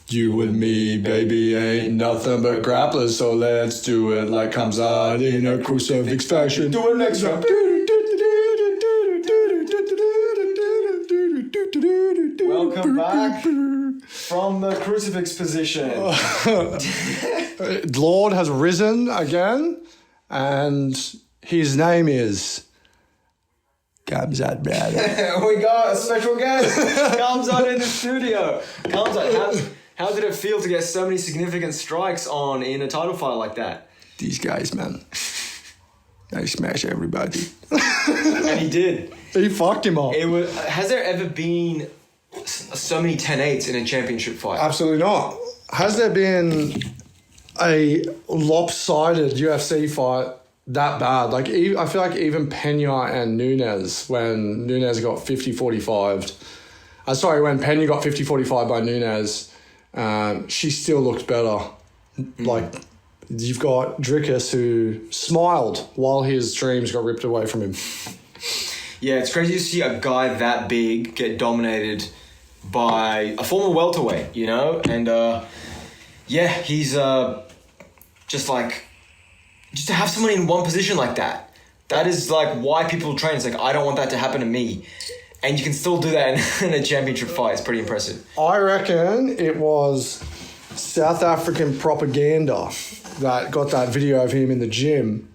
You and me, baby, ain't nothing but grapplers, so let's do it like Khamzat in a crucifix fashion. Do it next time. Welcome back from the crucifix position. Lord has risen again, and his name is Khamzat, brother. We got a special guest, Khamzat, in the studio. Khamzat, how did it feel to get so many significant strikes on in a title fight like that? These guys, man. They smash everybody. And he did. He fucked him up. Has there ever been so many 10-8s in a championship fight? Absolutely not. Has there been a lopsided UFC fight that bad? Like, I feel like even Pena and Nunes, when Nunes got 50-45'd, when Pena got 50-45 by Nunes, she still looked better. Like, you've got Dricus, who smiled while his dreams got ripped away from him. Yeah, it's crazy to see a guy that big get dominated by a former welterweight, you know? And, he's just to have someone in one position like that. That is, like, why people train. It's like, I don't want that to happen to me. And you can still do that in a championship fight. It's pretty impressive. I reckon it was South African propaganda that got that video of him in the gym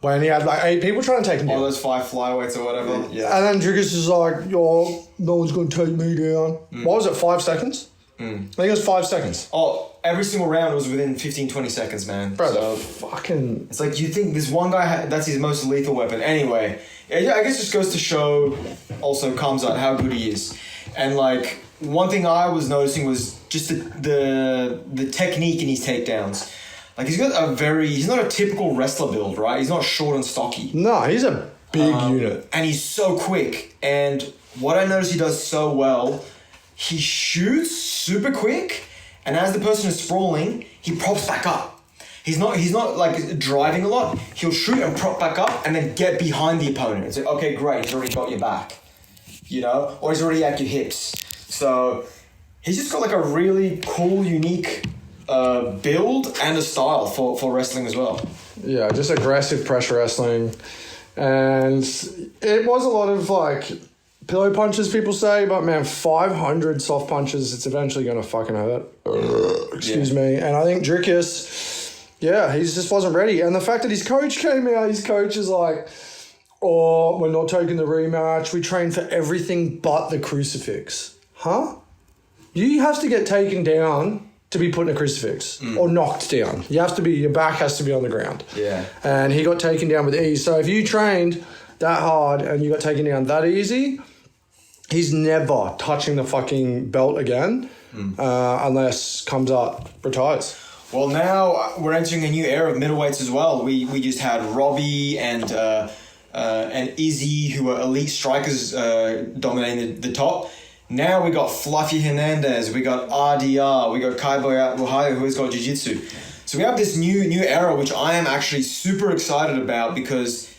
when he had like 8 people trying to take him down. Oh, those 5 flyweights or whatever. Yeah. And then Dricus is like, yo, no one's going to take me down. What was it, 5 seconds? I think it was 5 seconds. Oh, every single round was within 15-20 seconds, man. Bro, so fucking... It's like, you think this one guy, that's his most lethal weapon. Anyway, yeah, I guess it just goes to show also Khamzat how good he is. And like, one thing I was noticing was just the technique in his takedowns. Like, he's not a typical wrestler build, right? He's not short and stocky. No, he's a big unit. And he's so quick. And what I noticed he does so well, he shoots super quick, and as the person is sprawling, he props back up. He's not like driving a lot. He'll shoot and prop back up and then get behind the opponent. It's like, okay, great, he's already got your back. You know? Or he's already at your hips. So he's just got like a really cool, unique build and a style for wrestling as well. Yeah, just aggressive pressure wrestling. And it was a lot of like pillow punches, people say, but man, 500 soft punches, it's eventually going to fucking hurt. Excuse me. And I think Dricus, yeah, he just wasn't ready. And the fact that his coach came out, his coach is like, oh, we're not taking the rematch. We train for everything but the crucifix. Huh? You have to get taken down to be put in a crucifix or knocked down. Your back has to be on the ground. Yeah. And he got taken down with ease. So if you trained that hard and you got taken down that easy, he's never touching the fucking belt again unless Khamzat retires. Well, now we're entering a new era of middleweights as well. We just had Robbie and Izzy, who were elite strikers, dominating the top. Now we got Fluffy Hernandez, we got RDR, we got Kaiboya Wuhaya, who has got Jiu-Jitsu. So we have this new era, which I am actually super excited about, because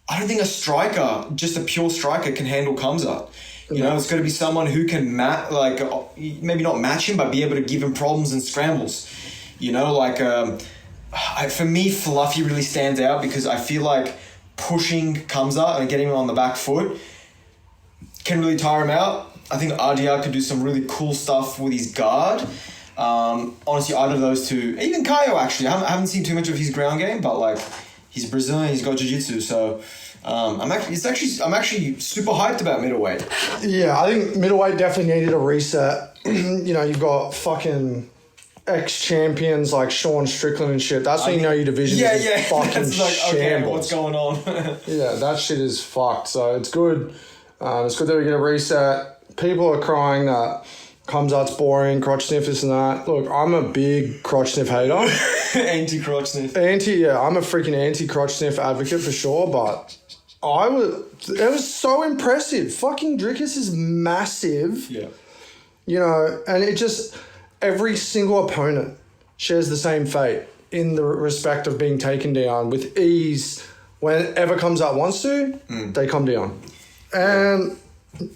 I don't think a striker, just a pure striker, can handle Khamzat. You know, it's got to be someone who can maybe not match him, but be able to give him problems and scrambles. You know, like for me, Fluffy really stands out because I feel like pushing Khamzat and getting him on the back foot can really tire him out. I think RDR could do some really cool stuff with his guard. Honestly, either of those two, even Kaio actually, I haven't seen too much of his ground game, but like, he's Brazilian, he's got jiu-jitsu, so I'm actually super hyped about middleweight. Yeah, I think middleweight definitely needed a reset. You know, you've got fucking ex-champions like Sean Strickland and shit. That's when you know your division is fucking like, shambles. Okay, what's going on? Yeah, that shit is fucked. So it's good. It's good that we get a reset. People are crying that Khamzat's boring, crotch sniff, this and that. Look, I'm a big crotch sniff hater. Anti-crotch sniff. I'm a freaking anti-crotch sniff advocate for sure, but it was so impressive. Fucking Dricus is massive. Yeah. You know, and it just, every single opponent shares the same fate in the respect of being taken down with ease. Whenever Khamzat wants to, they come down. And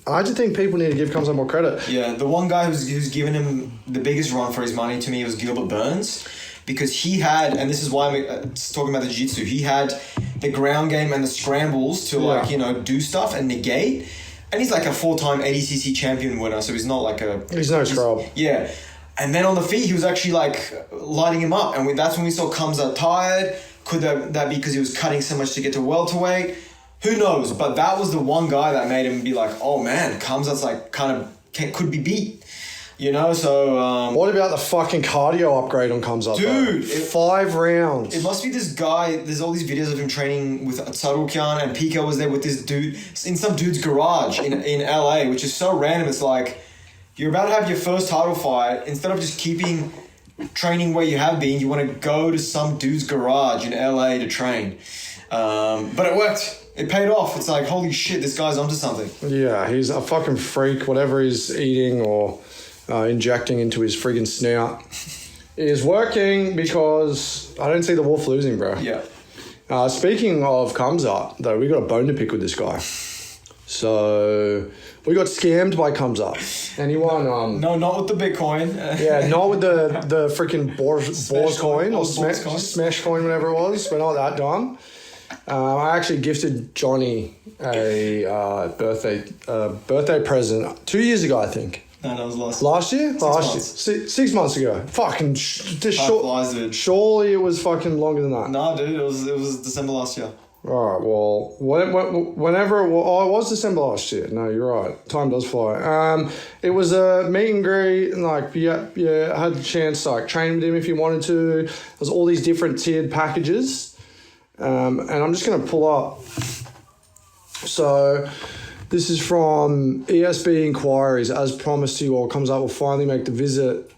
I just think people need to give Khamzat more credit. Yeah, the one guy who's given him the biggest run for his money to me was Gilbert Burns, because he had, and this is why I'm talking about the jiu-jitsu, he had the ground game and the scrambles to like, you know, do stuff and negate. And he's like a 4-time ADCC champion winner, so he's not like a... He's no scrub. Yeah. And then on the feet, he was actually like lighting him up. And that's when we saw Khamzat tired. Could that be because he was cutting so much to get to welterweight? Who knows? But that was the one guy that made him be like, oh man, Khamzat's like could be beat. You know, so... what about the fucking cardio upgrade on Khamzat? Dude! 5 rounds. It must be this guy, there's all these videos of him training with Tsarukian, and Pico was there with this dude in some dude's garage in LA, which is so random. It's like, you're about to have your first title fight. Instead of just keeping training where you have been, you want to go to some dude's garage in LA to train. But it worked. It paid off. It's like, holy shit, this guy's onto something. Yeah, he's a fucking freak. Whatever he's eating or injecting into his friggin' snout is working, because I don't see the wolf losing, bro. Yeah. Speaking of Khamzat, though, we got a bone to pick with this guy. So we got scammed by Khamzat. And he won... no, not with the Bitcoin. Yeah, not with the freaking Borz coin or Borz coin. Smash coin, whatever it was. We're not that dumb. I actually gifted Johnny a birthday present 2 years ago, I think. No, that was last year. Last year, 6 months ago. Fucking surely it was fucking longer than that. No, dude, it was December last year. All right, well, whenever it was December last year. No, you're right. Time does fly. It was a meet and greet, and like, yeah, I had the chance to like train with him if you wanted to. There's all these different tiered packages, and I'm just gonna pull up. So, this is from ESB Inquiries. As promised to you all, Khamzat will finally make the visit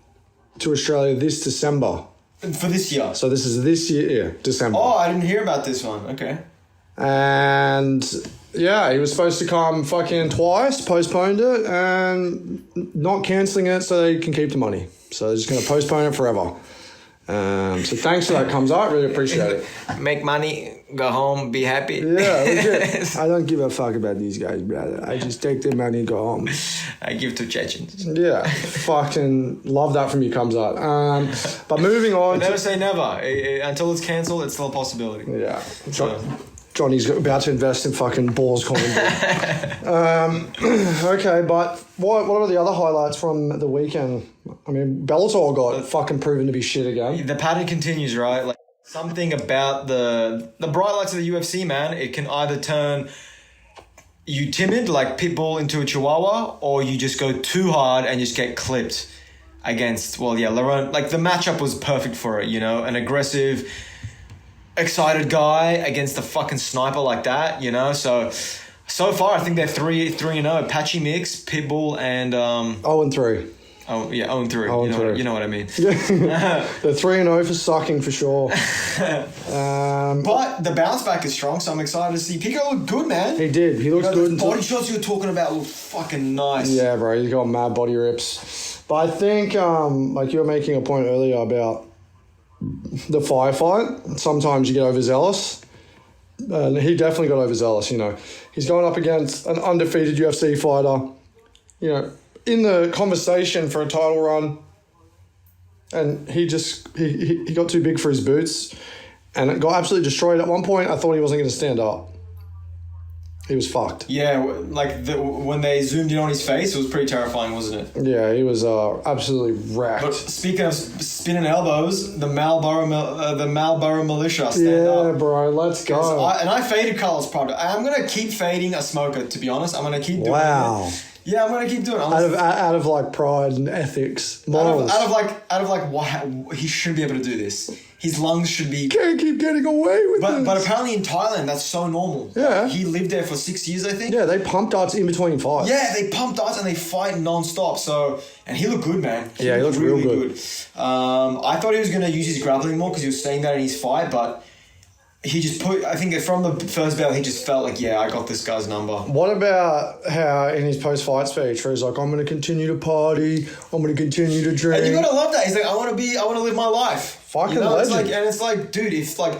to Australia this December. For this year? So this is this year, yeah, December. Oh, I didn't hear about this one. Okay. And yeah, he was supposed to come fucking twice, postponed it, and not cancelling it so they can keep the money. So they're just going to postpone it forever. So thanks for that, Khamzat. Really appreciate it. Make money, go home, be happy. Yeah, legit. I don't give a fuck about these guys, brother. I just take their money and go home. I give to Chechens. Yeah, fucking love that from you, Khamzat. But moving on. Never say never. Until it's cancelled, it's still a possibility. Yeah. Johnny's about to invest in fucking Borz coin. Okay, but what are the other highlights from the weekend? I mean, Bellator got fucking proven to be shit again. The pattern continues, right? Like, something about the bright lights of the UFC, man. It can either turn you timid, like Pitbull into a Chihuahua, or you just go too hard and just get clipped against, Lerone. Like, the matchup was perfect for it, you know? An aggressive, excited guy against a fucking sniper like that, you know? So far, I think they're 3-0. Patchy Mix, Pitbull, and... 0-3. Oh, yeah, 0-3. You know what I mean. They're 3-0 for sucking, for sure. But the bounce back is strong, so I'm excited to see. Pico looked good, man. He did. He looked good. The body shots you were talking about look fucking nice. Yeah, bro. He's got mad body rips. But I think, like you were making a point earlier about the firefight. Sometimes you get overzealous. And he definitely got overzealous, you know. He's going up against an undefeated UFC fighter, you know, in the conversation for a title run, and he got too big for his boots, and it got absolutely destroyed. At one point, I thought he wasn't going to stand up. He was fucked. Yeah, like when they zoomed in on his face, it was pretty terrifying, wasn't it? Yeah, he was absolutely wrecked. But speaking of spinning elbows, the Marlboro militia stand up. Yeah, bro, let's go. I faded Carlos Prado. I'm gonna keep fading a smoker. To be honest, I'm gonna keep doing it. Yeah, I'm gonna keep doing it. Out of like pride and ethics, morals. Out of like, why he shouldn't be able to do this. His lungs should be... Can't keep getting away with this. But apparently in Thailand, that's so normal. Yeah. He lived there for 6 years, I think. Yeah, they pump darts in between fights. Yeah, they pump darts and they fight non-stop. So, and he looked good, man. He looked really good. I thought he was going to use his grappling more because he was saying that in his fight, but he just I think from the first bell, he just felt like, yeah, I got this guy's number. What about how in his post-fight speech, where he's like, I'm going to continue to party, I'm going to continue to drink. And you got to love that. He's like, I want to live my life. Fucking legend. It's like, dude, if like,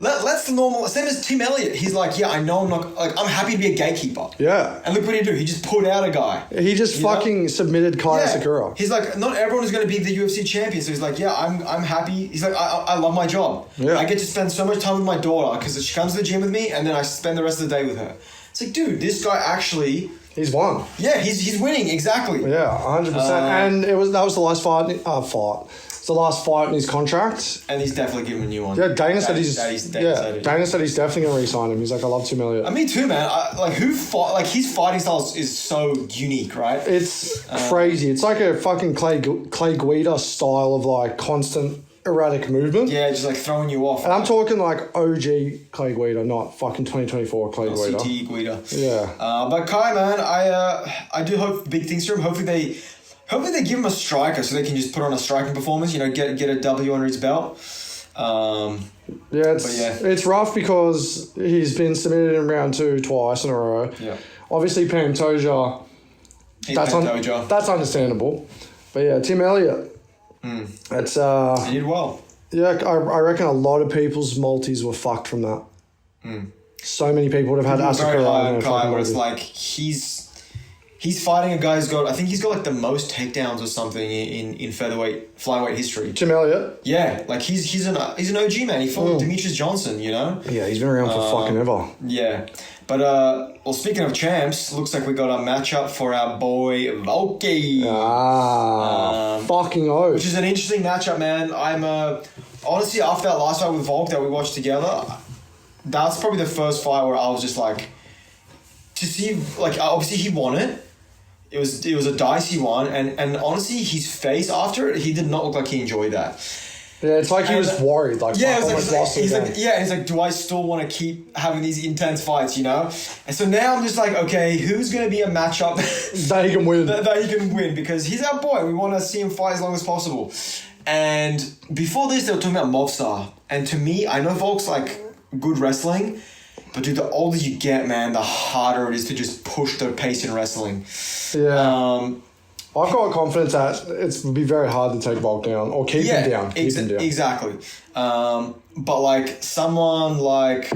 Let's the normal. Same as Tim Elliott. He's like, yeah, I know I'm not. Like, I'm happy to be a gatekeeper. Yeah. And look what he do. He just pulled out a guy. He just fucking submitted Kaya Sakura. He's like, not everyone is going to be the UFC champion. So he's like, yeah, I'm happy. He's like, I love my job. Yeah. I get to spend so much time with my daughter because she comes to the gym with me and then I spend the rest of the day with her. It's like, dude, this guy actually... He's won. Yeah, he's winning, exactly. Yeah, 100%. And that was the last fight. It's the last fight in his contract. And he's definitely giving him a new one. Yeah, Dana said he's definitely going to re-sign him. He's like, I love Tim Elliott. Me too, man. His fighting style is so unique, right? It's crazy. It's like a fucking Clay Guida style of like constant erratic movement. Yeah, just like throwing you off. And I'm talking like OG Clay Guida, not fucking 2024 Clay Guida. CTE Guida. Yeah. But Kai, man, I do hope big things for him. Hopefully they give him a striker so they can just put on a striking performance. You know, get a W under his belt. It's rough because he's been submitted in round 2 twice in a row. Yeah. Obviously, Pantoja. That's understandable. But yeah, Tim Elliott. That's he did well. Yeah, I reckon a lot of people's multis were fucked from that. So many people would have had Asakura. Kai, where it's like he's fighting a guy who's got, I think he's got like the most takedowns or something in flyweight history. Tim Elliott. Yeah, like he's an OG, man. He fought Demetrius Johnson, you know. Yeah, he's been around for fucking ever. Yeah, but well, speaking of champs, looks like we got a matchup for our boy Volky. Fucking oath. Which is an interesting matchup, man. I'm honestly, after that last fight with Volk that we watched together, that's probably the first fight where I was just like, to see, like, obviously he won it. It was a dicey one, and honestly, his face after it, he did not look like he enjoyed that. Yeah, it's like he was worried. Like, yeah, he's like, do I still want to keep having these intense fights, you know? And so now I'm just like, okay, who's going to be a matchup that he can win? that he can win, because he's our boy. We want to see him fight as long as possible. And before this, they were talking about Mobstar. And to me, I know Volk's like good wrestling, but dude, the older you get, man, the harder it is to just push the pace in wrestling. Yeah. I've got confidence that it would be very hard to take Volk down or keep him down. Exactly. But like someone like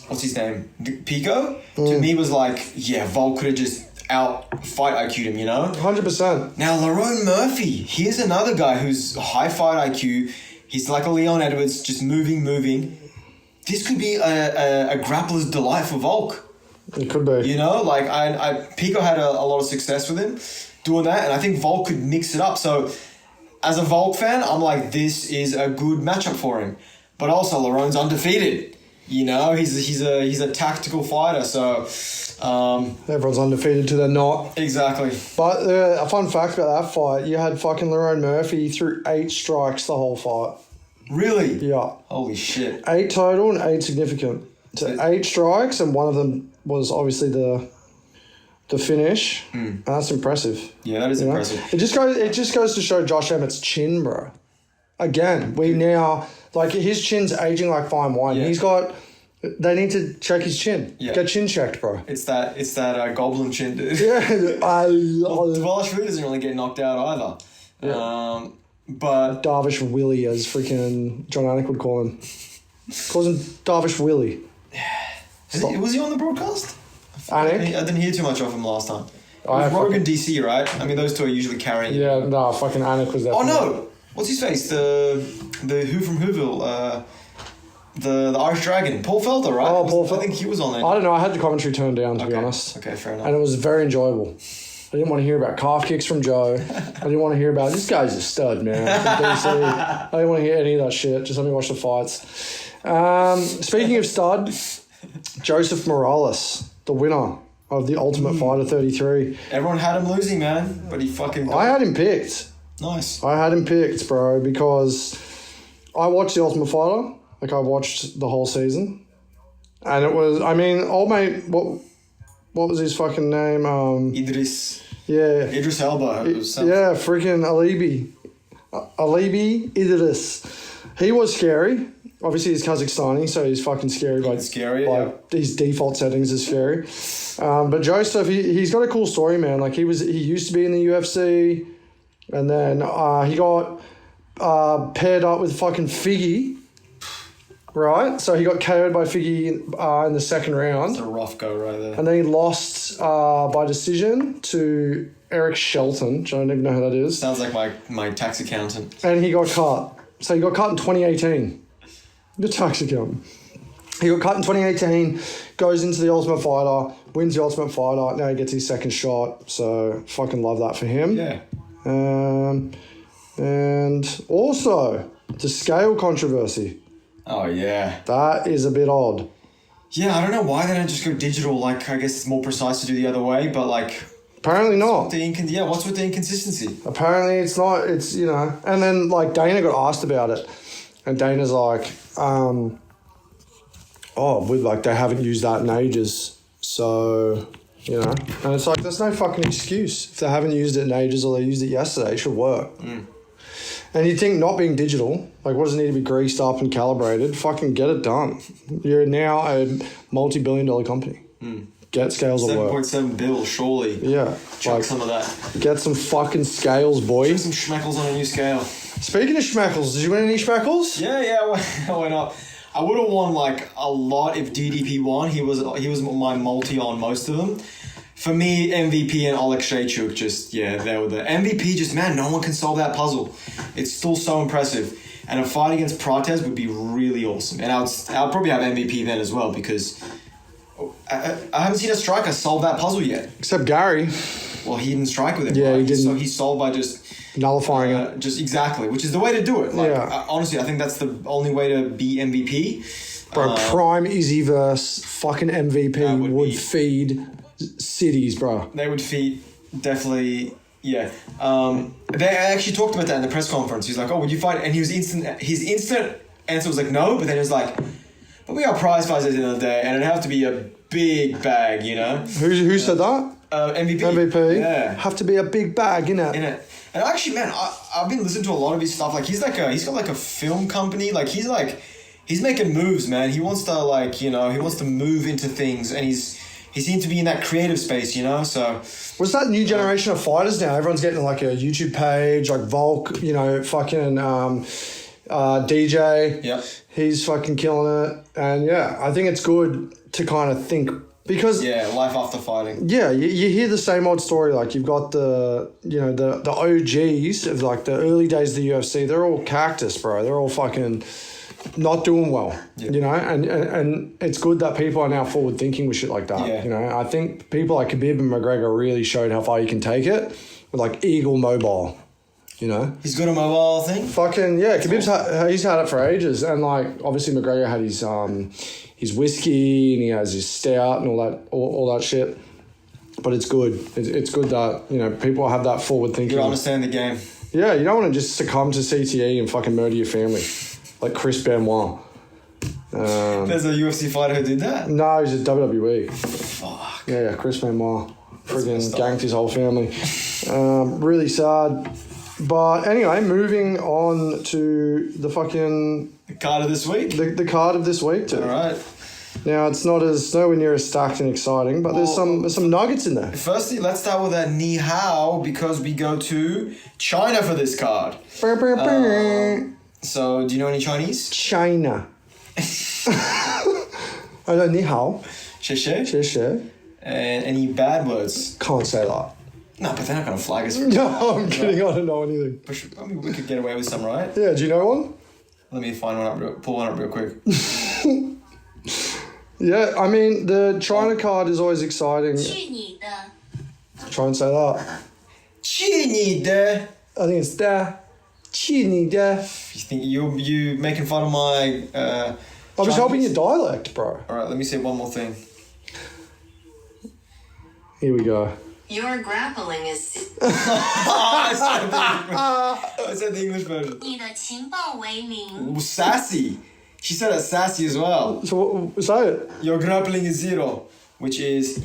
what's his name? Pico? To me was like, yeah, Volk could have just fight IQ'd him, you know? 100%. Now Lerone Murphy, here's another guy who's high fight IQ. He's like a Leon Edwards, just moving. This could be a grappler's delight for Volk. It could be. You know, like Pico had a lot of success with him doing that, and I think Volk could mix it up. So as a Volk fan, I'm like, this is a good matchup for him. But also Lerone's undefeated. You know, he's a tactical fighter, so everyone's undefeated till they're not. Exactly. But a fun fact about that fight, you had fucking Lerone Murphy threw 8 strikes the whole fight. Really? Yeah. Holy shit. 8 total and 8 significant. So 8 strikes, and one of them was obviously the finish. And that's impressive. Yeah, that is impressive. It just goes to show Josh Emmett's chin, bro. Again, we now, like, his chin's aging like fine wine. Yeah. They need to check his chin. Yeah. Get chin checked, bro. It's that goblin chin, dude. Yeah. Dvalishvili doesn't really get knocked out either. Yeah. But Darvish Willie, as freaking John Anik would call him. Calls him Darvish Willie. Was he on the broadcast? Anik? I didn't hear too much of him last time. It was Rogan DC, right? I mean, those two are usually carrying. Yeah, no, fucking Anik was there. Oh no! What's his face? The who from Whoville? The Irish Dragon, Paul Felder, right? Oh, Paul Felder. I think he was on there. I don't know. I had the commentary turned down, to be honest. Okay, fair enough. And it was very enjoyable. I didn't want to hear about calf kicks from Joe. I didn't want to hear about, this guy's a stud, man. From DC. I didn't want to hear any of that shit. Just let me watch the fights. Speaking of stud, Joseph Morales, the winner of the Ultimate Fighter 33. Everyone had him losing, man, but he fucking got I had him picked. Nice. I had him picked, bro, because I watched the Ultimate Fighter. Like, I watched the whole season. And it was, I mean, old mate, what was his fucking name? Idris. Yeah. Idris Elba. Yeah, freaking Alibi Idris. He was scary. Obviously, he's Kazakhstani, so he's fucking scary. His default settings is scary. But Joseph, he's got a cool story, man. Like, he used to be in the UFC, and then he got paired up with fucking Figgy right? So he got KO'd by Figgy in the second round. It's a rough go right there. And then he lost by decision to Eric Shelton, which I don't even know who that is. Sounds like my tax accountant. And he got cut. So he got cut in 2018. The tax accountant. He got cut in 2018, goes into the Ultimate Fighter, wins the Ultimate Fighter. Now he gets his second shot. So fucking love that for him. Yeah. And also, the scale controversy. Oh, yeah. That is a bit odd. Yeah, I don't know why they don't just go digital. Like, I guess it's more precise to do the other way, but like... Apparently not. What's with the inconsistency? Apparently it's not. It's, you know... And then, like, Dana got asked about it. And Dana's like, they haven't used that in ages. So, you know... And it's like, there's no fucking excuse. If they haven't used it in ages or they used it yesterday, it should work. Mm. And you'd think not being digital, like, what does it need to be greased up and calibrated? Fucking get it done. You're now a multi-billion-dollar company. Mm. Get scales at work. 7.7 bill, surely. Yeah. Chuck some of that. Get some fucking scales, boy. Get some schmeckles on a new scale. Speaking of schmeckles, did you win any schmeckles? Yeah, why not? I would have won, like, a lot if DDP won. He was my multi on most of them. For me, MVP and Oleg Shaychuk, they were the MVP. Just, man, no one can solve that puzzle. It's still so impressive. And a fight against Prates would be really awesome. And I'll probably have MVP then as well, because I haven't seen a striker solve that puzzle yet. Except Gary. Well, he didn't strike with it. Yeah, right? he didn't. So he solved by just... nullifying it. Just exactly, which is the way to do it. Like, honestly, I think that's the only way to be MVP. Bro, prime Izzy versus fucking MVP would feed... cities, bro. They would feed, definitely, yeah. They actually talked about that in the press conference. He's like, "Oh, would you fight?" And his instant answer was like, "No." But then he was like, "But we are prize fighters at the end of the day, and it'd have to be a big bag, you know." Who said that? MVP. MVP. Yeah. Have to be a big bag, innit? In it. And actually, man, I've been listening to a lot of his stuff. Like, he's got like a film company. Like, he's making moves, man. He wants to move into things, and he seemed to be in that creative space, you know, so... What's that new generation of fighters now? Everyone's getting, like, a YouTube page, like Volk, you know, fucking DJ. Yeah. He's fucking killing it. And, yeah, I think it's good to kind of think... Because... Yeah, life after fighting. Yeah, you hear the same old story. Like, you've got the OGs of, like, the early days of the UFC. They're all cactus, bro. They're all fucking... not doing well, you know, and it's good that people are now forward thinking with shit like that. You know, I think people like Khabib and McGregor really showed how far you can take it with like Eagle Mobile, you know. He's got a mobile thing. Fucking yeah, Khabib's he's had it for ages, and like obviously McGregor had his whiskey and he has his stout and all that shit. But it's good. It's good that, you know, people have that forward thinking. You understand the game. Yeah, you don't want to just succumb to CTE and fucking murder your family. Like Chris Benoit. There's a UFC fighter who did that? No, he's a WWE. Fuck. Yeah, Chris Benoit. Friggin' ganked his whole family. Really sad. But anyway, moving on to the fucking... the card of this week? The card of this week, too. All right. Now, it's nowhere near as stacked and exciting, but there's some nuggets in there. Firstly, let's start with a ni hao, because we go to China for this card. So, do you know any Chinese? China. I know ni hao. Xie Xie. And any bad words? Can't say that. No, but they're not going to flag us. No, I'm kidding. I don't know anything. I mean, we could get away with some, right? Yeah, do you know one? Let me pull one up real quick. Yeah, I mean, the China card is always exciting. Try and say that. 去你的. I think it's da. 去你的. You think you making fun of my I was helping your dialect, bro. Alright, let me say one more thing. Here we go. Your grappling is... I said the English version. 你的情报为零. Ooh, sassy. She said it sassy as well. So say it. Your grappling is 0, which is...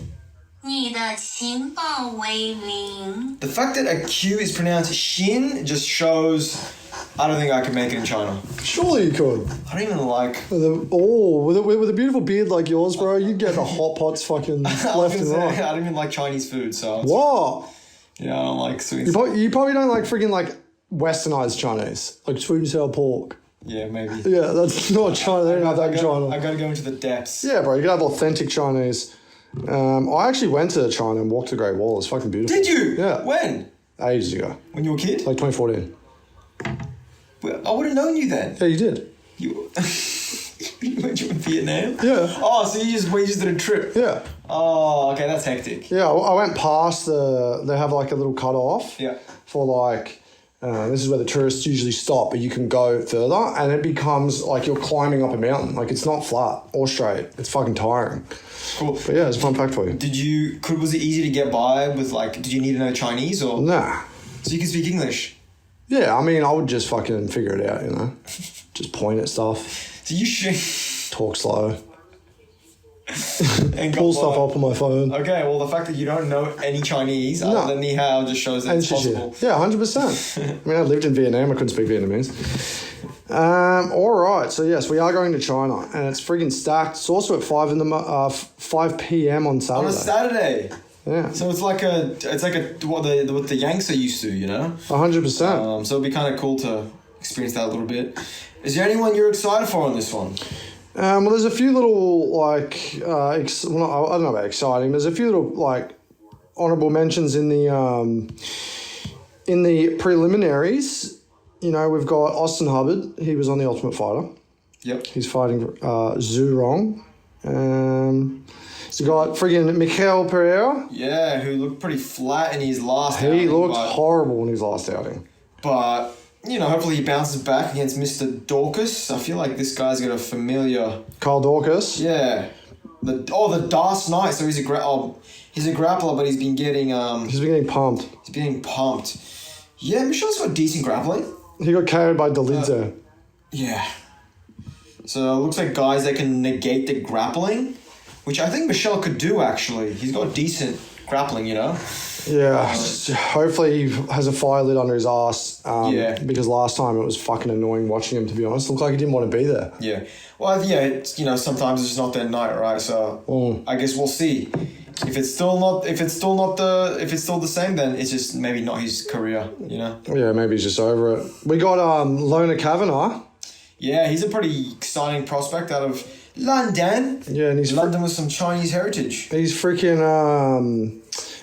你的情报为零. The fact that a Q is pronounced Xin just shows... I don't think I could make it in China. Surely you could. I don't even like... With a beautiful beard like yours, bro, you'd get the hot pots fucking left and right. I don't even like Chinese food, so... What? Yeah, I don't like sweet. You probably don't like freaking like westernized Chinese. Like sweet and sour pork. Yeah, maybe. Yeah, that's not China. They don't have that in China. I gotta go into the depths. Yeah, bro, you can have authentic Chinese. I actually went to China and walked the Great Wall. It's fucking beautiful. Did you? Yeah. When? Ages ago. When you were a kid? Like 2014. Well, I would have known you then. Yeah, you did. You went in Vietnam? Yeah. Oh, so we just did a trip. Yeah. Oh, okay, that's hectic. Yeah, I went past they have like a little cut off. Yeah. For like, this is where the tourists usually stop, but you can go further and it becomes like you're climbing up a mountain. Like it's not flat or straight. It's fucking tiring. Cool. But yeah, it's a fun fact for you. Was it easy to get by with like, did you need to know Chinese or? Nah. So you can speak English? Yeah, I mean, I would just fucking figure it out, you know? Just point at stuff. So you should. Talk slow. And Pull stuff up on my phone. Okay, well, the fact that you don't know any Chinese other than Ni Hao just shows that it's possible. Yeah, 100%. I mean, I lived in Vietnam. I couldn't speak Vietnamese. All right. So, yes, we are going to China. And it's friggin' stacked. It's also at 5 p.m. on Saturday. On a Saturday. Yeah. So it's like what the Yanks are used to, you know? 100%. So it'd be kind of cool to experience that a little bit. Is there anyone you're excited for on this one? Well, there's a few little, like, I don't know about exciting. There's a few little, like, honourable mentions in the preliminaries. You know, we've got Austin Hubbard. He was on The Ultimate Fighter. Yep. He's fighting Zhu Rong. So you got friggin' Mikael Pereira. Yeah, who looked pretty flat in his last He looked horrible in his last outing. But, you know, hopefully he bounces back against Mr. Dorcas. I feel like this guy's got a familiar... Carl Dorcas. Yeah. The Dark Knight. So he's a grappler, but he's been getting... He's been getting pumped. He's been getting pumped. Yeah, Michelle's got decent grappling. He got carried by Delidze. Yeah. So it looks like guys that can negate the grappling, which I think Michelle could do, actually. He's got decent grappling, you know? Yeah, hopefully he has a fire lit under his ass. Yeah. Because last time it was fucking annoying watching him, to be honest. It looked like he didn't want to be there. Yeah. Well, yeah, it's, you know, sometimes it's just not their night, right? So I guess we'll see. If it's still the same, then it's just maybe not his career, you know? Yeah, maybe he's just over it. We got Lona Kavanagh. Yeah, he's a pretty exciting prospect out of London. Yeah, and he's London with some Chinese heritage. He's freaking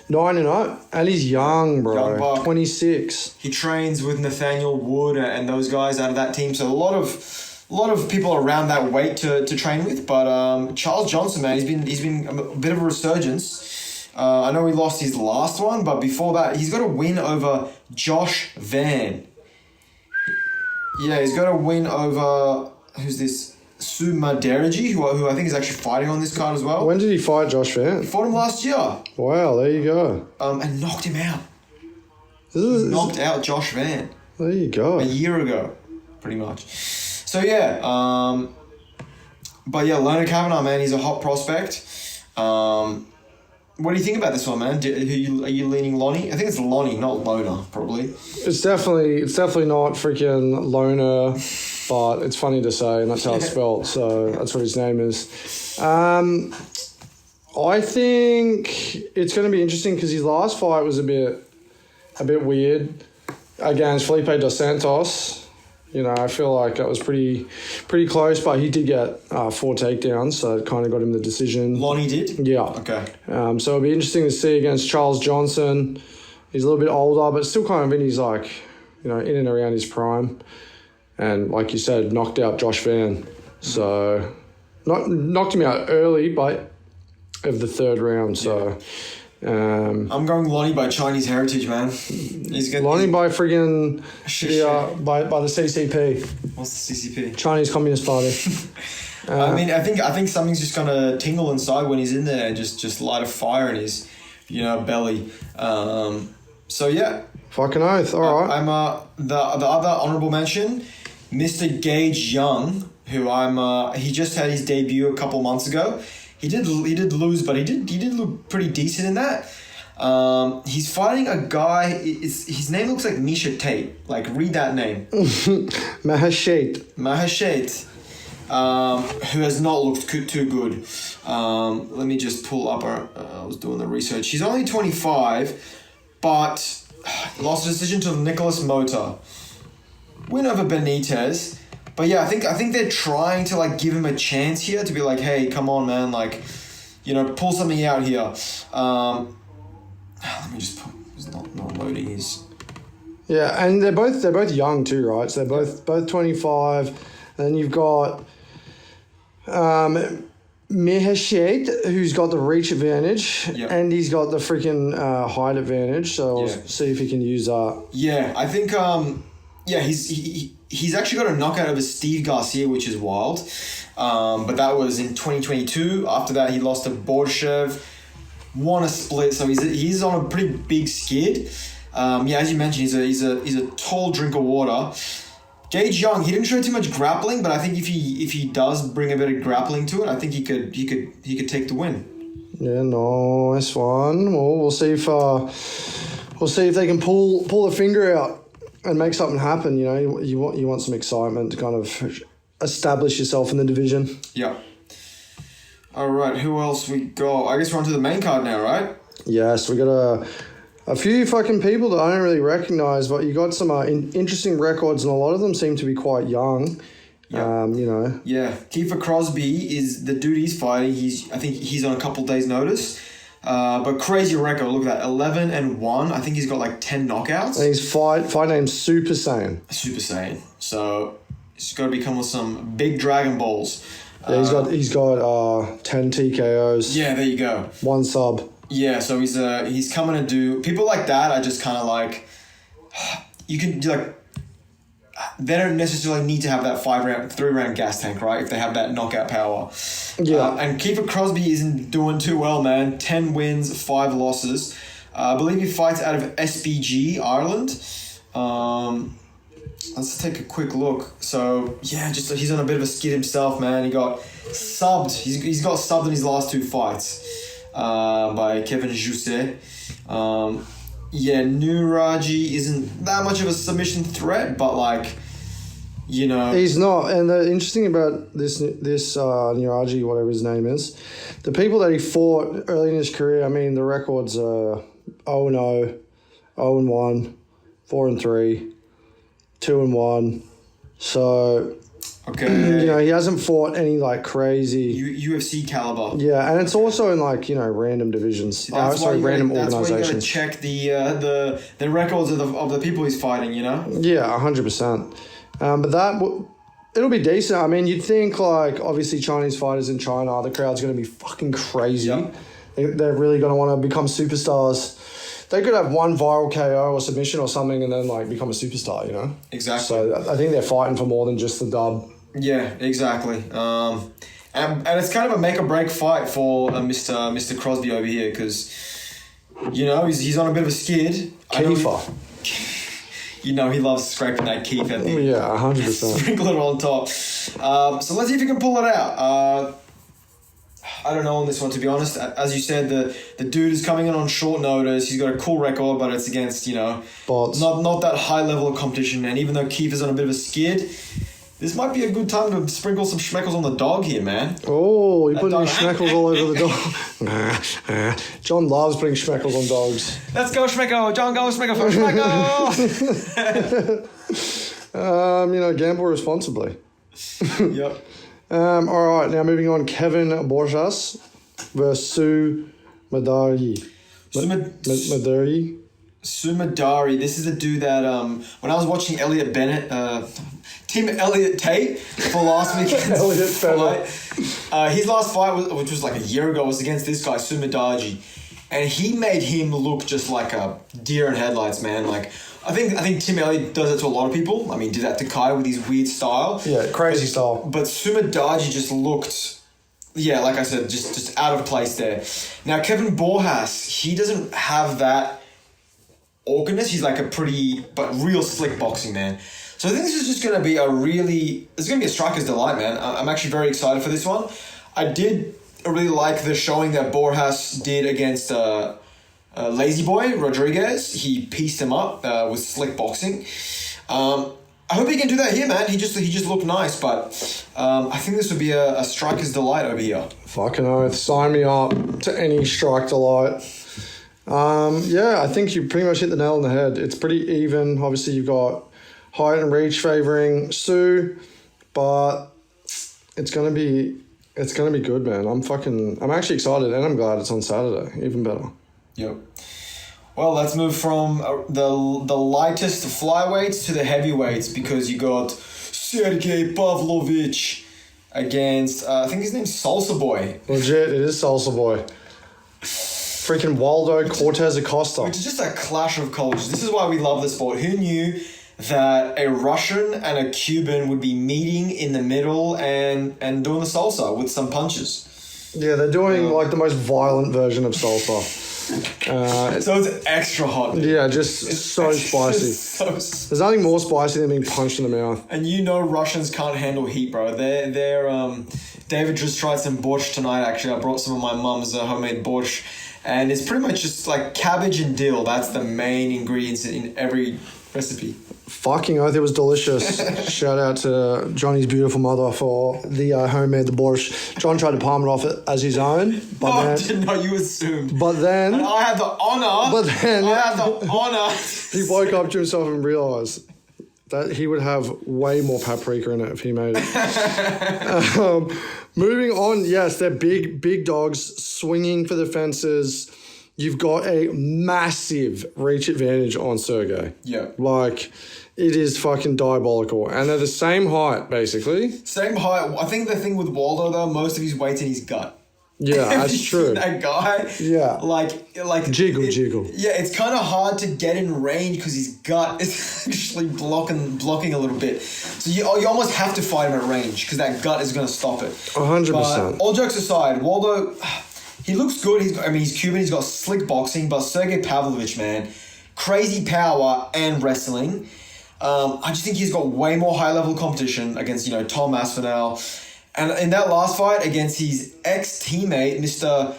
9-0, and he's young, bro. Young buck. 26. He trains with Nathaniel Wood and those guys out of that team. So a lot of people around that weight to train with. But Charles Johnson, man, he's been a bit of a resurgence. I know he lost his last one, but before that, he's got a win over Josh Van. Yeah, he's got a win over who's this? Suma Deregi, who I think is actually fighting on this card as well. When did he fight Josh Van? He fought him last year. Wow, there you go. And knocked him out. Knocked out Josh Van. There you go. A year ago, pretty much. So yeah, but yeah, Lona Kavanagh, man, he's a hot prospect. What do you think about this one, man? Are you leaning Lonnie? I think it's Lonnie, not Lona, probably. It's definitely not freaking Lona, but it's funny to say, and that's how it's spelled. So that's what his name is. I think it's going to be interesting because his last fight was a bit weird against Felipe dos Santos. You know, I feel like that was pretty close, but he did get 4 takedowns, so it kind of got him the decision. Lonnie did? Yeah. Okay. So it'll be interesting to see against Charles Johnson. He's a little bit older, but still kind of in his, like, you know, in and around his prime. And like you said, knocked out Josh Van. So knocked him out early, but of the 3rd round. So I'm going Lonnie by Chinese heritage, man. Lonnie by friggin' by the CCP. What's the CCP? Chinese Communist Party. I mean, I think something's just gonna tingle inside when he's in there and just light a fire in his, you know, belly. So yeah. Fucking oath. All right. I'm the other honorable mention, Mr. Gage Young, who he just had his debut a couple months ago. He did lose, but he did look pretty decent in that. He's fighting a guy. His name looks like Misha Tate. Like, read that name. Mahashet, who has not looked too good. Let me just pull up I was doing the research. He's only 25, but lost a decision to Nicholas Mota. Win over Benitez, But yeah, I think they're trying to like give him a chance here to be like, hey, come on, man, like, you know, pull something out here. Let me just put. It's not loading his. Yeah, and they're both young too, right? So they're both 25, and then you've got Mihashet, who's got the reach advantage, and he's got the freaking height advantage. So we'll see if he can use that. Yeah, I think he's actually got a knockout over Steve Garcia, which is wild. But that was in 2022. After that, he lost to Borz, won a split. So he's on a pretty big skid. As you mentioned, he's a tall drink of water. Gage Young, he didn't show too much grappling, but I think if he does bring a bit of grappling to it, I think he could take the win. Yeah, nice one. Well, we'll see if they can pull the finger out and make something happen. You know, you want some excitement to kind of establish yourself in the division. Yeah. All right, who else we got? I guess we're on to the main card now, right? Yes, we got a few fucking people that I don't really recognize, but you got some interesting records, and a lot of them seem to be quite young. Yeah. You know. Yeah, Kiefer Crosby is the dude he's fighting. I think he's on a couple days' notice. But crazy record. Look at that, 11-1. I think he's got like 10 knockouts. And his fight name's Super Saiyan. Super Saiyan. So he's got to become with some big Dragon Balls. Yeah, he's got 10 TKOs. Yeah, there you go. 1 sub. Yeah, so he's coming to do people like that. I just kind of like you can do like they don't necessarily need to have that 3-round gas tank, right? If they have that knockout power. Yeah. And Kiefer Crosby isn't doing too well, man. 10 wins, 5 losses. I believe he fights out of SBG Ireland. Let's take a quick look. So yeah, just he's on a bit of a skid himself, man. He got subbed. He's got subbed in his last 2 fights. By Kevin Jousset. Nuraji isn't that much of a submission threat, but like, you know, he's not. And the interesting about this Nuraji, whatever his name is, the people that he fought early in his career. I mean, the records are 0-0, 0-1, 4-3, 2-1. So. Okay. You know, he hasn't fought any like crazy UFC caliber. Yeah, and it's also in like, you know, random divisions. Random organizations. That's why you gotta check the records of the people he's fighting. You know. Yeah, 100%. But it'll be decent. I mean, you'd think like obviously Chinese fighters in China, the crowd's gonna be fucking crazy. Yep. They're really gonna want to become superstars. They could have one viral KO or submission or something, and then like become a superstar. You know. Exactly. So I think they're fighting for more than just the dub. Yeah, exactly. And it's kind of a make or break fight for Mr. Crosby over here because, you know, he's on a bit of a skid. Kiefer. You know, he loves scraping that keef at the Yeah, 100%. Sprinkle it on top. So let's see if he can pull it out. I don't know on this one, to be honest. As you said, the dude is coming in on short notice. He's got a cool record, but it's against, you know, bots. Not that high level of competition. And even though Kiefer's on a bit of a skid, this might be a good time to sprinkle some schmeckles on the dog here, man. Oh, you're putting schmeckles all over the dog. John loves putting schmeckles on dogs. Let's go, Schmecko. John, go, Schmecko for Schmecko. You know, gamble responsibly. Yep. All right, now moving on. Kevin Borz versus Su Madari. Sumadari. This is a dude that when I was watching Elliot Bennett, Tim Elliott Tate for last weekend's fight, his last fight, which was like a year ago, was against this guy Sumadari, and he made him look just like a deer in headlights, man. Like I think Tim Elliott does it to a lot of people. I mean, did that to Kai with his weird style. Yeah, crazy style. But Sumadari just looked, yeah, like I said, just out of place there. Now Kevin Borz, he doesn't have that awkwardness. He's like a pretty, but real slick boxing man. So I think this is just going to be it's going to be a striker's delight, man. I'm actually very excited for this one. I did really like the showing that Borz did against Lazy Boy Rodriguez. He pieced him up with slick boxing. I hope he can do that here, man. He just looked nice, but I think this would be a striker's delight over here. Fucking oath. Sign me up to any strike delight. I think you pretty much hit the nail on the head. It's pretty even. Obviously, you've got height and reach favouring Sue, but it's gonna be good, man. I'm actually excited, and I'm glad it's on Saturday. Even better. Yep. Well, let's move from the lightest flyweights to the heavyweights, because you got Sergey Pavlovich against, I think his name's Salsa Boy. Legit, it is Salsa Boy. Freaking Waldo Cortez Acosta. Which is just a clash of cultures. This is why we love the sport. Who knew that a Russian and a Cuban would be meeting in the middle and doing the salsa with some punches? Yeah, they're doing like the most violent version of salsa. So it's extra hot. Dude. Yeah, just so spicy. There's nothing more spicy than being punched in the mouth. And you know Russians can't handle heat, bro. They're David just tried some borscht tonight, actually. I brought some of my mum's homemade borscht. And it's pretty much just like cabbage and dill. That's the main ingredients in every recipe. Fucking oath, it was delicious. Shout out to Johnny's beautiful mother for the homemade the borscht. John tried to palm it off it as his own. But I didn't know you assumed. But then... And I had the honour. But then... I had the honour. He woke up to himself and realised that he would have way more paprika in it if he made it. Moving on, yes, they're big dogs swinging for the fences. You've got a massive reach advantage on Sergey. Yeah. Like, it is fucking diabolical. And they're the same height, basically. Same height. I think the thing with Waldo, though, most of his weight's in his gut. Yeah, that's true. That guy, yeah, like jiggle. Yeah, it's kind of hard to get in range because his gut is actually blocking a little bit. So you almost have to fight him at range because that gut is going to stop it. 100%. All jokes aside, Waldo, he looks good. He's Cuban. He's got slick boxing, but Sergey Pavlovich, man, crazy power and wrestling. I just think he's got way more high level competition against Tom Aspinall. And in that last fight against his ex-teammate, Mr.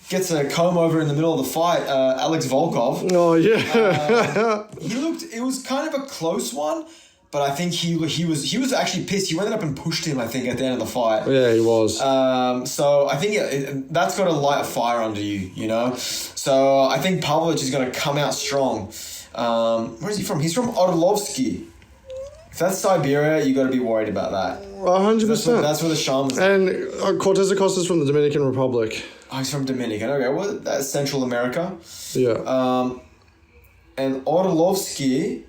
gets a comb over in the middle of the fight, Alex Volkov. Oh, yeah. It was kind of a close one, but I think he was actually pissed. He ended up and pushed him, I think, at the end of the fight. Yeah, he was. So I think that's got to light a fire under you, So I think Pavlovich is going to come out strong. Where is he from? He's from Orlovsky. If that's Siberia, you got to be worried about that. 100%. That's where the shamans. And Cortez Acosta's from the Dominican Republic. Oh, he's from Dominican. Okay, well, that's Central America. Yeah. And Orlovsky.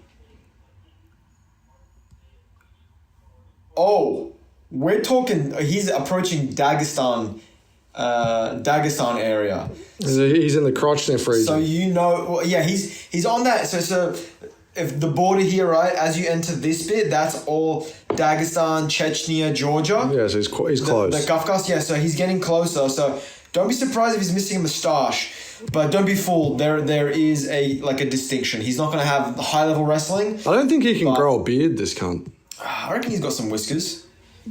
Oh, we're talking. He's approaching Dagestan area. He's in the crotch sniff region. So he's on that. So if the border here, right, as you enter this bit, that's all Dagestan, Chechnya, Georgia. Yeah, so he's close. The Kafkas, yeah, so he's getting closer. So don't be surprised if he's missing a moustache. But don't be fooled. There is a distinction. He's not going to have high-level wrestling. I don't think he can grow a beard, this cunt. I reckon he's got some whiskers.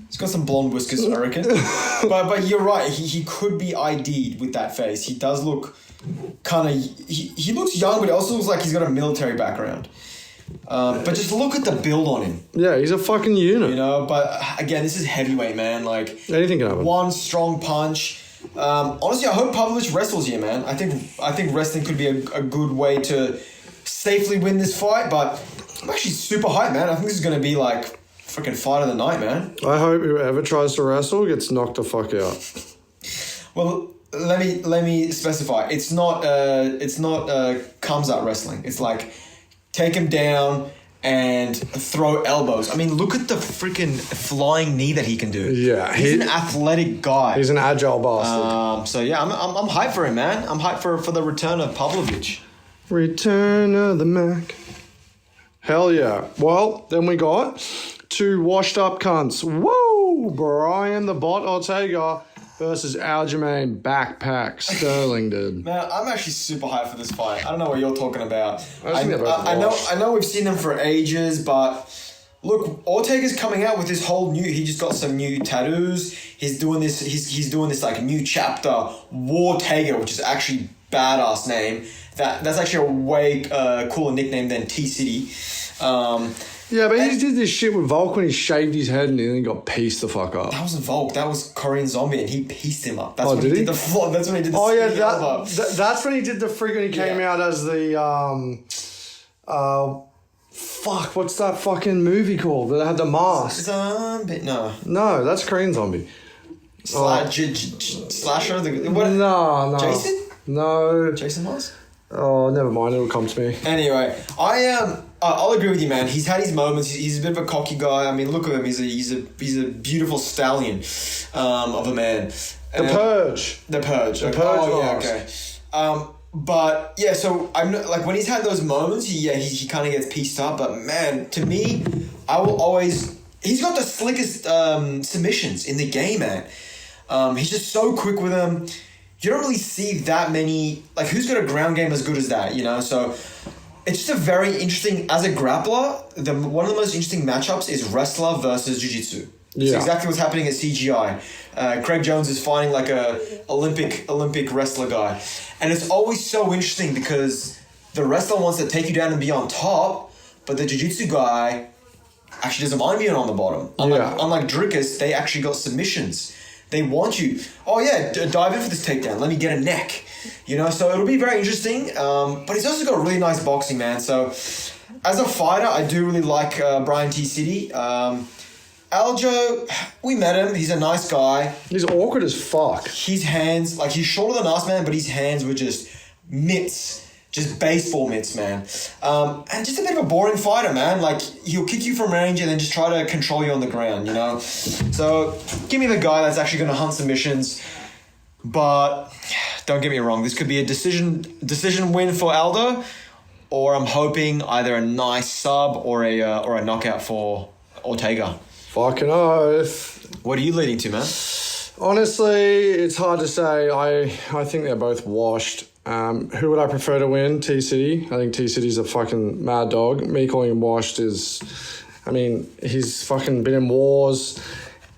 He's got some blonde whiskers, I reckon. but you're right. He could be ID'd with that face. He does look kind of... He looks young, but he also looks like he's got a military background. But just look at the build on him. Yeah, he's a fucking unit. But again, this is heavyweight, man. Like, anything can happen. One strong punch. Honestly, I hope Pavlovich wrestles here, man. I think wrestling could be a good way to safely win this fight, but I'm actually super hyped, man. I think this is going to be like freaking fight of the night, man. I hope whoever tries to wrestle gets knocked the fuck out. Well, let me specify. It's not Khamzat wrestling. It's like take him down and throw elbows. I mean, look at the freaking flying knee that he can do. Yeah, he's an athletic guy. He's an agile bastard. So yeah, I'm hyped for him, man. I'm hyped for the return of Pavlovich. Return of the Mac. Hell yeah. Well, then we got two washed up cunts. Woo! Brian the Bot Ortega versus Aljamain Backpack Sterling, dude. Man, I'm actually super hyped for this fight. I don't know what you're talking about. I know we've seen them for ages, but look, Ortega's coming out with this whole new. He just got some new tattoos. He's doing this. He's doing this like new chapter, Wartega, which is actually badass name. That's actually a way cooler nickname than T-City. Yeah, but he did this shit with Volk when he shaved his head and then he got pieced the fuck up. That wasn't Volk. That was Korean Zombie, and he pieced him up. That's when did he he? did the floor. That's when he did the. Oh yeah, that's when he did the freaking. He came out as the fuck, what's that fucking movie called that had the mask? Zombie. No. No, that's Korean Zombie. Slasher? What? No. Jason? No. Jason was? Oh, never mind. It'll come to me. Anyway, I'll agree with you, man. He's had his moments. He's a bit of a cocky guy. I mean, look at him. He's a beautiful stallion, of a man. The Purge. The Purge. The Okay. Purge Oh, yeah, mask. okay. But yeah, so I'm not, like when he's had those moments, he kind of gets pieced up. But man, to me, I will always. He's got the slickest submissions in the game, man. He's just so quick with them. You don't really see that many. Like, who's got a ground game as good as that? You know, so it's just a very interesting as a grappler. One of the most interesting matchups is wrestler versus jiu-jitsu. Yeah. It's exactly what's happening at CGI. Craig Jones is fighting like a Olympic wrestler guy. And it's always so interesting because the wrestler wants to take you down and be on top, but the jiu-jitsu guy actually doesn't mind being on the bottom. Unlike Drickus, they actually got submissions. They want you, dive in for this takedown. Let me get a neck. You know, so it'll be very interesting. But he's also got really nice boxing, man. So as a fighter, I do really like Brian T. City. Aljo, we met him. He's a nice guy. He's awkward as fuck. His hands, like he's shorter than us, man, but his hands were just mitts. Just baseball mitts, man. And just a bit of a boring fighter, man. Like, he'll kick you from range and then just try to control you on the ground, you know? So, give me the guy that's actually going to hunt submissions. But, don't get me wrong, this could be a decision win for Aldo, or I'm hoping either a nice sub or a knockout for Ortega. Fucking oath. What are you leading to, man? Honestly, it's hard to say. I think they're both washed. Who would I prefer to win? T-City. I think T-City's a fucking mad dog. Me calling him washed is... I mean, he's fucking been in wars.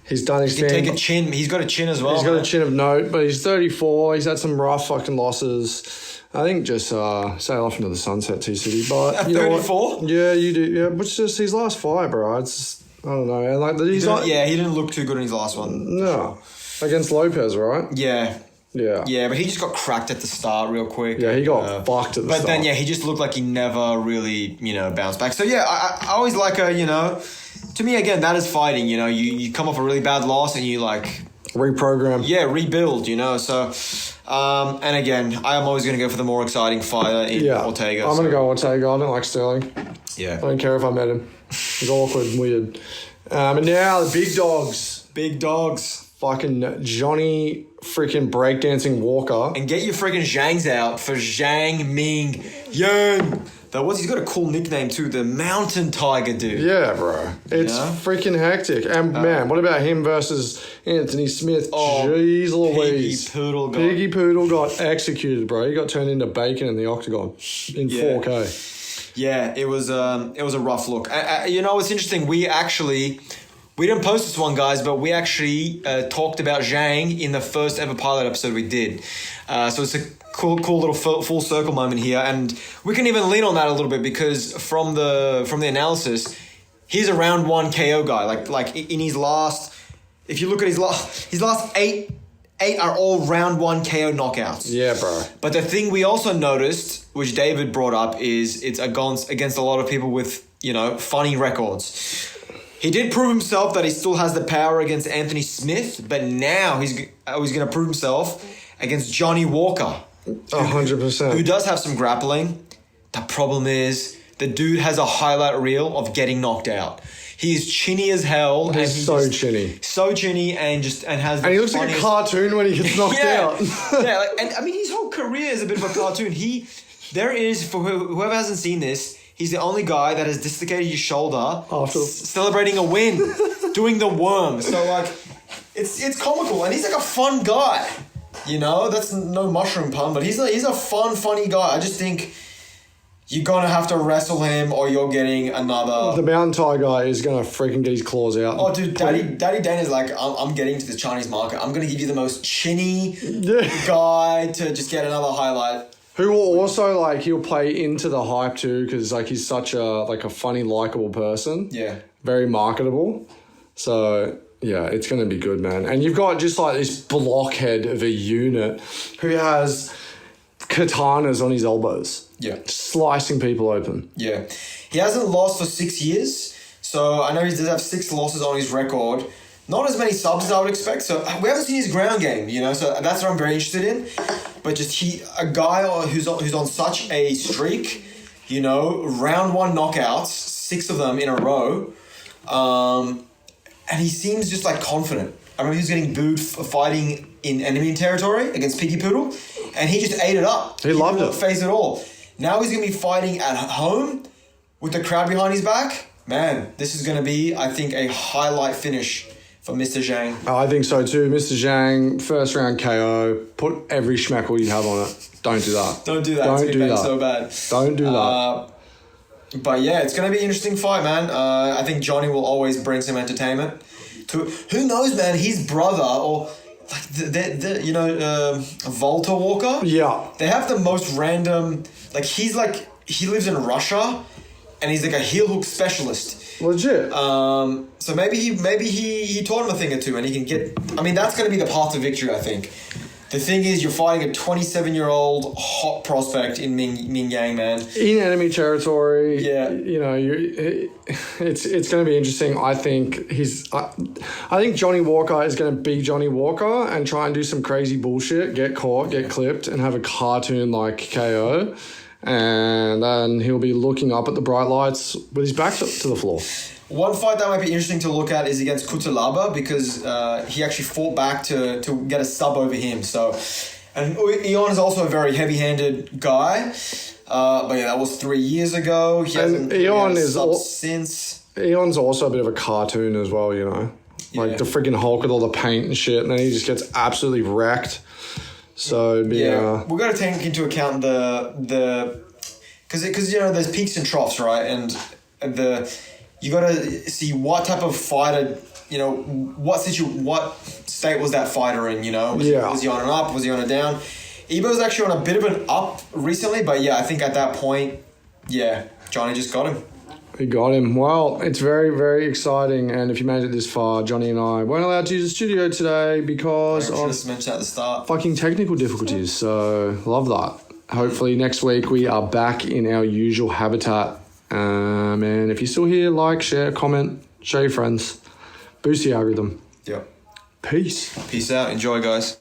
He's done his thing. Take a chin. He's got a chin as well. He's got a chin of note, but he's 34. He's had some rough fucking losses. I think just sail off into the sunset, T-City. But At you know 34? what? Yeah, you do. Yeah, but it's just his last fight, bro. It's just, I don't know. And like he's not... Yeah, he didn't look too good in his last one. No. Against Lopez, right? Yeah. Yeah. Yeah, but he just got cracked at the start real quick. Yeah, he got fucked at the start. But then, he just looked like he never really, bounced back. So, yeah, I always like to me, again, that is fighting, you come off a really bad loss and you, reprogram. Yeah, rebuild, So, and again, I am always going to go for the more exciting fighter in Ortega. I'm going to go Ortega. I don't like Sterling. Yeah. I don't care if I met him. He's awkward and weird. And now the big dogs. Big dogs. Fucking Johnny freaking breakdancing Walker. And get your freaking Zhangs out for Zhang Mingyang. He's got a cool nickname too, the Mountain Tiger dude. Yeah, bro. It's freaking hectic. And man, what about him versus Anthony Smith? Jeez Louise. Piggy Poodle got executed, bro. He got turned into bacon in the octagon in 4K. Yeah, it was a rough look. It's interesting. We didn't post this one, guys, but we actually talked about Zhang in the first ever pilot episode we did. So it's a cool little full circle moment here, and we can even lean on that a little bit because from the analysis, he's a round one KO guy. Like in his last, if you look at his last eight are all round one KO knockouts. Yeah, bro. But the thing we also noticed, which David brought up, is it's against a lot of people with funny records. He did prove himself that he still has the power against Anthony Smith, but now he's going to prove himself against Johnny Walker. 100%. Who does have some grappling. The problem is the dude has a highlight reel of getting knocked out. He is chinny as hell. He's so chinny. So chinny and has. And he looks like a cartoon when he gets knocked out. His whole career is a bit of a cartoon. There is, for whoever hasn't seen this, he's the only guy that has dislocated his shoulder celebrating a win, doing the worm. So, it's comical. And he's like a fun guy. That's no mushroom pun, but he's a funny guy. I just think you're going to have to wrestle him or you're getting another... The Mountain Tiger is going to freaking get his claws out. Oh, dude, Daddy Dana's like, I'm getting to the Chinese market. I'm going to give you the most chinny guy to just get another highlight. Who will also, he'll play into the hype too, because, he's such a funny, likable person. Yeah. Very marketable. So, yeah, it's going to be good, man. And you've got just, this blockhead of a unit who has katanas on his elbows. Yeah. Slicing people open. Yeah. He hasn't lost for 6 years. So I know he does have 6 losses on his record. Not as many subs as I would expect. So we haven't seen his ground game, you know. So that's what I'm very interested in. But just a guy who's on such a streak, you know, round 1 knockouts, 6 of them in a row. And he seems just like confident. I remember he was getting booed for fighting in enemy territory against Piggy Poodle, and he just ate it up. He loved didn't it. Face it all. Now he's going to be fighting at home with the crowd behind his back. Man, this is going to be, I think, a highlight finish for Mr. Zhang. I think so too. Mr. Zhang, first round KO. Put every schmeckle you have on it. Don't do that. Don't do that. Don't it's do that. So bad. Don't do that. But yeah, it's going to be an interesting fight, man. I think Johnny will always bring some entertainment. Who knows, man? His brother or like Volta Walker. Yeah. They have the most random. He lives in Russia, and he's like a heel hook specialist. Legit. So maybe he taught him a thing or two, and he can get. I mean, that's going to be the path to victory, I think. The thing is, you're fighting a 27-year-old hot prospect in Mingyang, man. In enemy territory. Yeah. You know, it's going to be interesting. I think I think Johnny Walker is going to be Johnny Walker and try and do some crazy bullshit, get caught, get clipped, and have a cartoon like KO. And then he'll be looking up at the bright lights with his back to the floor. One fight that might be interesting to look at is against Kutalaba because he actually fought back to get a sub over him. So, and Eon is also a very heavy-handed guy. But yeah, that was 3 years ago. He hasn't Eon is since. Eon's also a bit of a cartoon as well, you know. Like Yeah. the freaking Hulk with all the paint and shit, and then he just gets absolutely wrecked. So We've got to take into account because you know there's peaks and troughs, right? And you got to see what type of fighter, you know, what state was that fighter in, you know? Was he on an up? Was he on a down? Ebo's actually on a bit of an up recently, but yeah, I think at that point, yeah, Johnny just got him. He got him. Well, it's very, very exciting. And if you made it this far, Johnny and I weren't allowed to use the studio today because I should of have mentioned at the start. fucking technical difficulties. So, love that. Hopefully next week we are back in our usual habitat. And if you're still here, like, share, comment, show your friends. Boost the algorithm. Yep. Peace. Peace out. Enjoy, guys.